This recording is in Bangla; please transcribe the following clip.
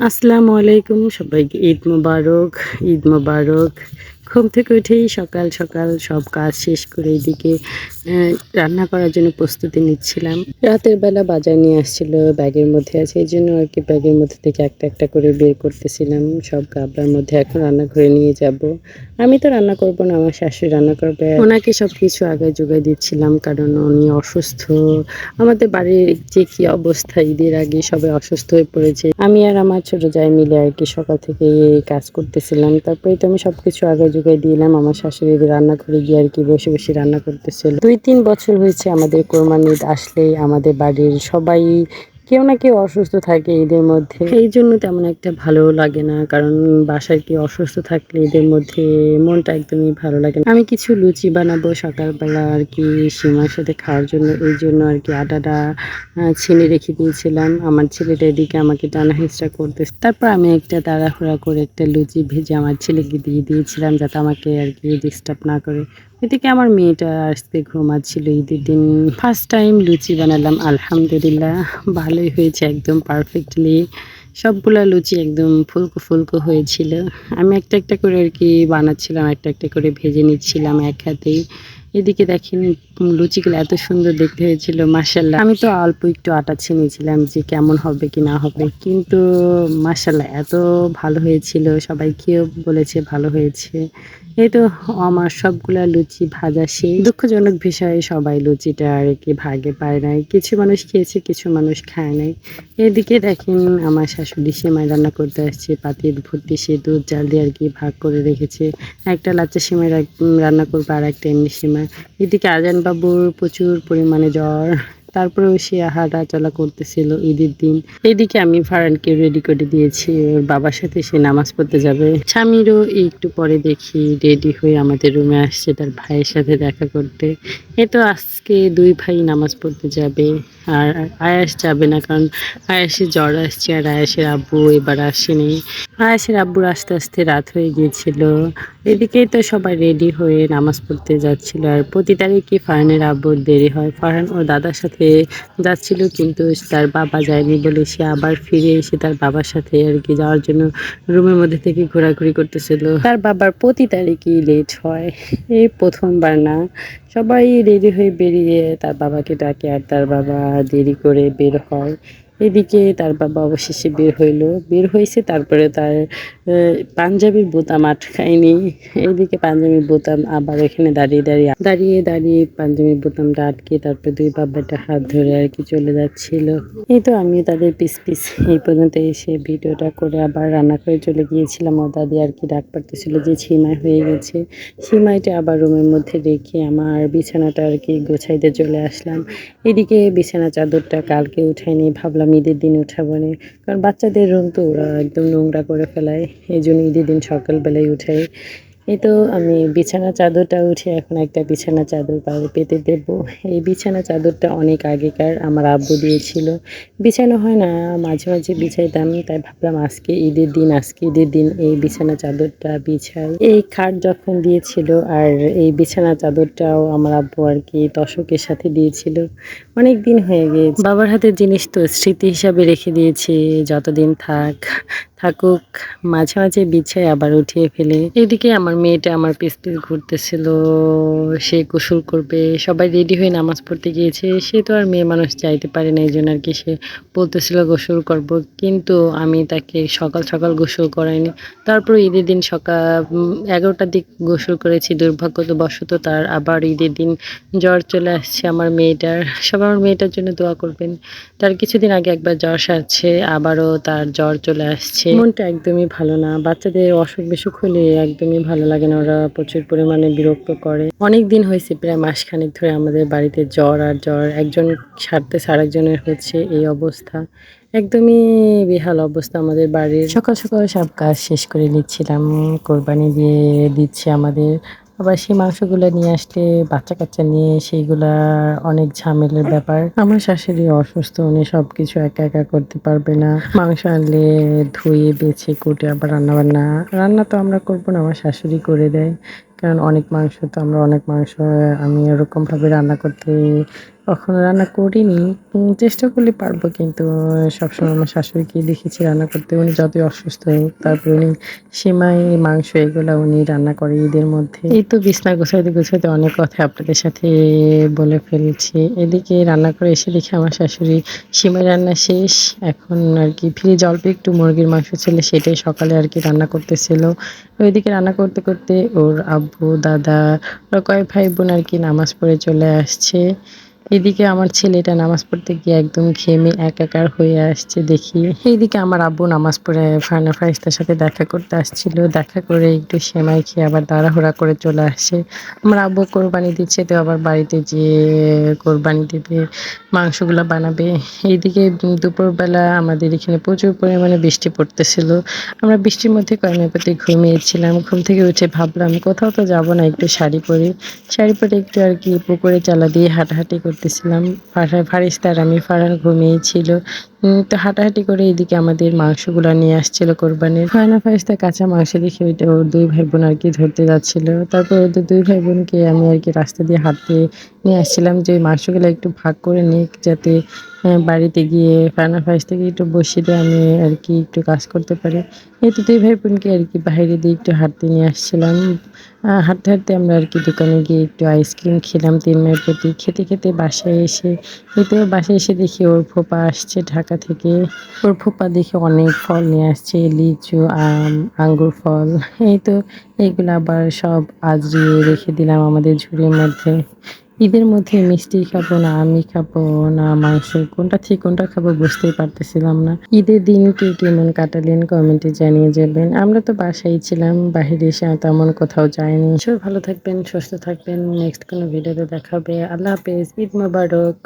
আসসালামু আলাইকুম সবাইকে ঈদ মোবারক। ঈদ মোবারক। ঘুম থেকে উঠেই সকাল সকাল সব কাজ শেষ করে এদিকে রান্না করার জন্য প্রস্তুতি নিচ্ছিলাম। রাতের বেলা বাজার নিয়ে আসছিল, ব্যাগের মধ্যে আছে, এই জন্য আর কি ব্যাগের মধ্যে থেকে একটা একটা করে বের করতেছিলাম। সব গাবলার মধ্যে এখন রান্নাঘরে নিয়ে যাব। আমি তো রান্না করব না, আমার শাশুড়ি রান্না করবে। ওনাকে সব কিছু আগে জোগাড় দিচ্ছিলাম, কারণ উনি অসুস্থ। আমাদের বাড়ির যে কি অবস্থা, ঈদের আগে সবাই অসুস্থ হয়ে পড়েছে। আমি আর আমার ছোট জায় মিলে আর কি সকাল থেকে এই কাজ করতেছিলাম। তারপরে তো আমি সবকিছু আগে জোগাড় দিলাম। আমার শাশুড়ি রান্নাঘরে গিয়ে আর কি বসে বসে রান্না করতেছিল। ২-৩ বছর হয়েছে আমাদের কোরবানি ঈদ আসলেই আমাদের বাড়ির সবাই কেউ না কেউ অসুস্থ থাকে ঈদের মধ্যে। এই জন্য তেমন একটা ভালোও লাগে না, কারণ বাসায় কেউ অসুস্থ থাকলে ঈদের মধ্যে মনটা একদমই ভালো লাগে না। আমি কিছু লুচি বানাবো সকালবেলা আর কি সিমার সাথে খাওয়ার জন্য, এই জন্য আর কি আটাটা ছেনে রেখে দিয়েছিলাম। আমার ছেলেটা এদিকে আমাকে টানা হেঁচড়া করতেছে। তারপর আমি একটা তাড়াহুড়া করে একটা লুচি ভেজে আমার ছেলেকে দিয়ে দিয়েছিলাম, যাতে আমাকে আর কি ডিস্টার্ব না করে। এদিকে আমার মেয়েটা আজকে ঘুমাচ্ছিল। ঈদের দিন ফার্স্ট টাইম লুচি বানালাম, আলহামদুলিল্লাহ ভালোই হয়েছে, একদম পারফেক্টলি। সবগুলা লুচি একদম ফুলকো ফুলকো হয়েছিল। আমি একটা একটা করে আর কি বানাচ্ছিলাম, একটা একটা করে ভেজে নিচ্ছিলাম এক হাতেই। এদিকে দেখেন লুচিগুলো এত সুন্দর দেখতে হয়েছিল, মাশাল্লাহ। আমি তো অল্প একটু আটা ছেনেছিলাম যে কেমন হবে কি না হবে, কিন্তু মাশাল্লাহ এত ভালো হয়েছিল, সবাই খেয়েও বলেছে ভালো হয়েছে। এই তো আমার সবগুলা লুচি ভাজা শেষ। দুঃখজনক বিষয়ে সবাই লুচিটা আর কি ভাগে পায় নাই, কিছু মানুষ খেয়েছে কিছু মানুষ খায় নাই। এদিকে দেখেন আমার শাশুড়ি সেমাই রান্না করতে আসছে, পাতিল ভর্তি সে দুধ জাল দিয়ে আর কি ভাগ করে রেখেছে। একটা লাচ্চা সেমাই রান্না করবো আর একটা এমনি সেমাই। এদিকে আজান বাবুর প্রচুর পরিমাণে জ্বর, তারপরেও সে হাঁটা চলা করতেছিল ঈদের দিন। এদিকে আমি ফারহানকে রেডি করে দিয়েছি, ওর বাবার সাথে সে নামাজ পড়তে যাবে। স্বামীরও একটু পরে দেখি রেডি হয়ে আমাদের রুমে আসছে তার ভাইয়ের সাথে দেখা করতে। এ তো আজকে দুই ভাই নামাজ পড়তে যাবে, আর আয়াস যাবে না, কারণ আয়াসের জ্বর আসছে আর আয়াসের আব্বু এবার আসেনি। আয়াসের আব্বুর আস্তে আস্তে রাত হয়ে গিয়েছিল। এদিকেই তো সবাই রেডি হয়ে নামাজ পড়তে যাচ্ছিল, আর প্রতি তারিখে ফারহানের আব্বুর দেরি হয়। ফারহান ওর দাদার সাথে যাচ্ছিল, কিন্তু তার বাবা যায়নি বলে সে আবার ফিরে এসে তার বাবার সাথে আর কি যাওয়ার জন্য রুমের মধ্যে থেকে ঘোরাঘুরি করতেছিল। তার বাবার প্রতি তারিখই লেট হয়, এই প্রথমবার না। সবাই রেডি হয়ে বেরিয়ে তার বাবাকে ডাকে, আর তার বাবা দেরি করে বের হয়। এদিকে তার বাবা অবশেষে বের হয়েছে, তারপরে তার পাঞ্জাবির বোতাম আটকায়নি। এইদিকে পাঞ্জাবির বোতাম আবার এখানে দাঁড়িয়ে পাঞ্জাবির বোতামটা আটকে তারপরে দুই বাবাটা হাত ধরে আর কি চলে যাচ্ছিল। এই তো আমি তাদের পিস পিস এই পর্যন্ত এসে ভিডিওটা করে আবার রান্না করে চলে গিয়েছিলাম। ও দাদি আর কি ডাক পাড়তেছিল যে ছিমাই হয়ে গেছে। ছিমাইটা আবার রুমের মধ্যে রেখে আমার বিছানাটা আর কি গোছাইতে চলে আসলাম। এদিকে বিছানা চাদরটা কালকে উঠাইনি, ভাবলাম ঈদের দিন উঠাবো না, কারণ বাচ্চাদের রুম তো ওরা একদম নোংরা করে ফেলায়, এই জন্য ঈদের দিন সকালবেলায় উঠাই। এই তো আমি বিছানা চাদরটা উঠে এখন একটা বিছানা চাদর পেতে দেবো। এই বিছানা চাদরটা অনেক আগেকার, আমার আব্বু দিয়েছিল। বিছানো হয় না, মাঝে মাঝে বিছাইতাম, তাই ভাবলাম আজকে ঈদের দিন এই বিছানা চাদরটা বিছাই। এই খাট যখন দিয়েছিল আর এই বিছানা চাদরটাও আমার আব্বু আর কি দশকের সাথে দিয়েছিল। অনেক দিন হয়ে গিয়েছে, বাবার হাতের জিনিস তো স্মৃতি হিসাবে রেখে দিয়েছি, যতদিন থাকুক। মাঝে মাঝে বিছায় আবার উঠিয়ে ফেলে। এদিকে আমার মেয়েটা আমার পিছ পিছ ঘুরতেছিল, সে গোসল করবে। সবাই রেডি হয়ে নামাজ পড়তে গিয়েছে, সে তো আর মেয়ে মানুষ চাইতে পারে না, এই জন্য আর কি সে বলতেছিল গোসল করব, কিন্তু আমি তাকে সকাল সকাল গোসল করাইনি। তারপর ঈদের দিন সকাল 11টার দিক গোসল করেছি, দুর্ভাগ্যবশত তার আবার ঈদের দিন জ্বর চলে আসছে আমার মেয়েটার। সবাই আমার মেয়েটার জন্য দোয়া করবেন। তার কিছুদিন আগে একবার জ্বর সারছে, আবারও তার জ্বর চলে আসছে। মনটা একদমই ভালো না, বাচ্চাদের অসুখ বিসুখ হলে একদমই ভালো লাগে না, ওরা প্রচুর পরিমাণে বিরক্ত করে। অনেক দিন হয়েছে, প্রায় মাসখানেক ধরে আমাদের বাড়িতে জ্বর আর জ্বর, একজন সারতেছে আরেকজনের হচ্ছে, এই অবস্থা। একদমই বেহাল অবস্থা আমাদের বাড়ির। সকাল সকাল সব কাজ শেষ করে নিচ্ছিলাম, কোরবানি দিয়ে দিচ্ছে আমাদের। আবার সেই মাংসগুলো নিয়ে আসলে বাচ্চা কাচ্চা নিয়ে সেইগুলা অনেক ঝামেলার ব্যাপার। আমার শাশুড়ি অসুস্থ, উনি সবকিছু একা একা করতে পারবে না। মাংস আনলে ধুয়ে বেছে কুটে আবার রান্না তো আমরা করবো না, আমার শাশুড়ি করে দেয়। কারণ অনেক মাংস তো আমরা অনেক মাংস আমি এরকম ভাবে রান্না করতে কখনো রান্না করিনি। চেষ্টা করলে পারবো, কিন্তু সবসময় আমার শাশুড়িকে দেখেছি রান্না করতে। উনি যতই অসুস্থ হোক, তারপরে উনি সিমাই, মাংস এগুলা উনি রান্না করে ঈদের মধ্যে। এই তো বিছনা গোছাইতে, গোছাইতে অনেক কথা আপনাদের সাথে বলে ফেলছি। এদিকে রান্না করে এসে দেখি আমার শাশুড়ি সিমাই রান্না শেষ। এখন আরকি ফ্রিজে অল্প একটু মুরগির মাংস ছিল, সেটাই সকালে আরকি রান্না করতেছিল। ওইদিকে রান্না করতে, করতে ওর আব্বু, দাদা, ওরা কয়েক ভাই বোন আরকি নামাজ পড়ে চলে আসছে। এদিকে আমার ছেলেটা নামাজ পড়তে গিয়ে একদম ঘেমে একাকার হয়ে আসছে দেখি। এইদিকে আমার আব্বু নামাজ পড়ে ফারহানা ফারিস্তার সাথে দেখা করতে আসছিল। দেখা করে একটু সেমাই খেয়ে আবার তাড়াহুড়া করে চলে আসছে। আমার আব্বু কোরবানি দিচ্ছে, তো আবার বাড়িতে যেয়ে কোরবানি দিবে, মাংসগুলা বানাবে। এইদিকে দুপুরবেলা আমাদের এখানে প্রচুর পরিমাণে বৃষ্টি পড়তেছিল। আমরা বৃষ্টির মধ্যে কর্মপতি ঘুমিয়েছিলাম। ঘুম থেকে উঠে ভাবলাম কোথাও তো যাব না, একটু শাড়ি পরি। শাড়ি পরে একটু আরকি পুকুরে চালা দিয়ে হাঁটাহাঁটি করতেছিলাম। ফারিস্তা আর আমি, ফারহান ঘুমিয়েই ছিল। তো হাঁটাহাঁটি করে এদিকে আমাদের মাংসগুলা নিয়ে আসছিল কোরবানির। ফারহানা ফারিস্তা কাঁচা মাংস দেখে ওইটা ওর ২ ভাই বোন আরকি ধরতে যাচ্ছিল। তারপর ওদের ২ ভাই বোনকে আমি আরকি রাস্তা দিয়ে হাঁটতে নিয়ে আসছিলাম যে ওই মাংসগুলো একটু ভাগ করে নিক, যাতে বাড়িতে গিয়ে ফারহানা ফারিস্তাকে একটু বসিয়ে দিয়ে আমি আরকি একটু কাজ করতে পারি। এই তো ২ ভাই বোনকে আরকি বাহিরে দিয়ে একটু হাঁটতে নিয়ে আসছিলাম। হাঁটতে, হাঁটতে আমরা আরকি দোকানে গিয়ে একটু আইসক্রিম খেলাম ৩ ভাইয়ের প্রতি। খেতে, খেতে বাসায় এসে এই তো বাসায় এসে দেখি ওর ফুপা আসছে ঢাকা থেকে। ওর ফুপা দেখি অনেক ফল নিয়ে আসছে, লিচু, আম, আঙ্গুর ফল। এই তো এগুলো আবার সব আজড়িয়ে রেখে দিলাম আমাদের ঝুড়ির মধ্যে। ঈদের মধ্যে মিষ্টি খাবো না আমি খাবো না মাংস, কোনটা ঠিক কোনটা খাবো বুঝতেই পারতেছিলাম না। ঈদের দিন কে কেমন কাটালেন কমেন্টে জানিয়ে যাবেন। আমরা তো বাসায় ছিলাম, বাহিরে এসে তেমন কোথাও যাইনি। সবাই ভালো থাকবেন, সুস্থ থাকবেন। নেক্সট কোনো ভিডিওতে দেখা হবে। আল্লাহ হাফেজ, ঈদ মোবারক।